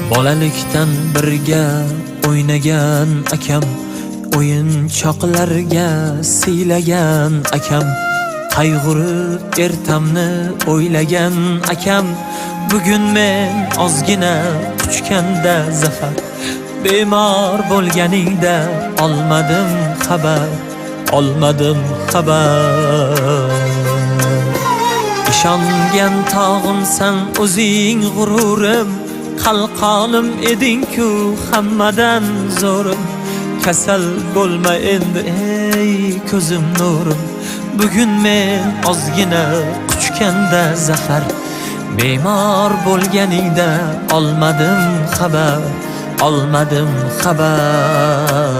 Bolalikdan birga o'ynagan akam, o'yinchoqlarga siylagan akam, qayg'urib ertamni o'ylagan akam. Bugun men ozgina quchganda zafar, bemor bo'lganingda olmadim xabar, olmadim xabar. Ishongan tog'imsan o'zing g'ururim, qalqonim eding-ku hammadan zo'rim. Kasal bo'lma endi ey ko'zim nurim, bugun men ozgina quchganda zafar, bemor bo'lganingda olmadim xabar, olmadim xabar.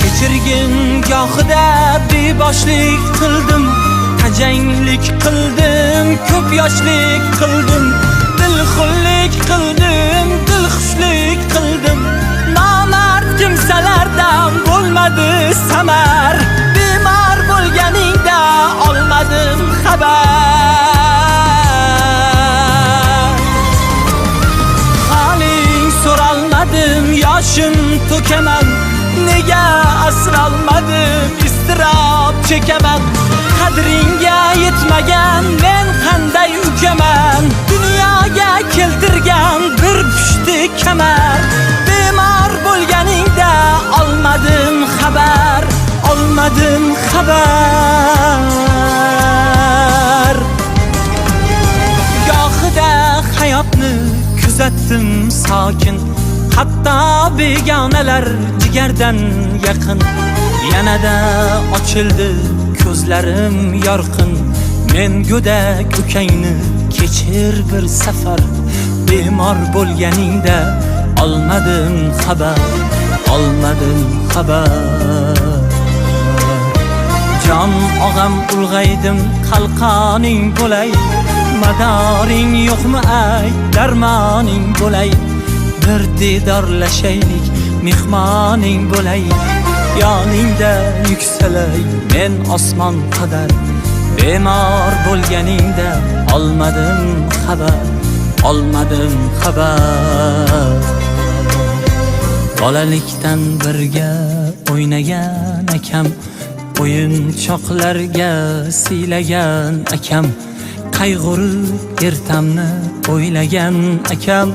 Kechirgin gohida beboshlik qildim, tajanglik qildim, ko'p yoshlik qildim, dilxunlik qildim, dilxushlik qildim. Nomard kimsalardan bo'lmadi samar, bemor bo'lganingda olmadim xabar. Haling so'ralmadim, yoshim to'kaman, nega asralmadim, iztirob chekaman. Qadringga yetmagan men qanday ukaman, dunyoga keltirgan bir pushti kamar. Bemor bo'lganingda olmadim xabar, olmadim xabar. Gohida hayotni kuzatdim sokin, hatto begonalar jigardan yaqin. Yanada ochildi ko'zlarim yorqin, men go'dak ukangni kechir bir safar, bemor bo'lganingda olmadim xabar, olmadim xabar. Jon og'am ulg'aydim, qalqoning bo'lay, madoring yo'qmi ay, darmoning bo'lay. Bir didorlashaylik, mehmoning bo'lay, yoningda yuksalay men osmon qadar. Bemor bo'lganingda olmadim xabar, olmadim xabar. Bolalikdan birga o'ynagan akam, o'yinchoqlarga siylagan akam, qayg'urib ertamni o'ylagan akam.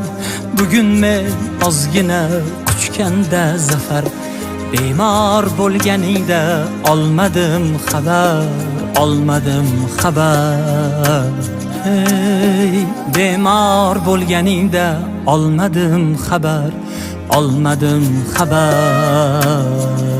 Bugun men ozgina quchganda zafar, bemor bo'lganingda olmadim xabar, olmadim xabar. Hey, bemor bo'lganingda olmadim xabar, olmadim xabar.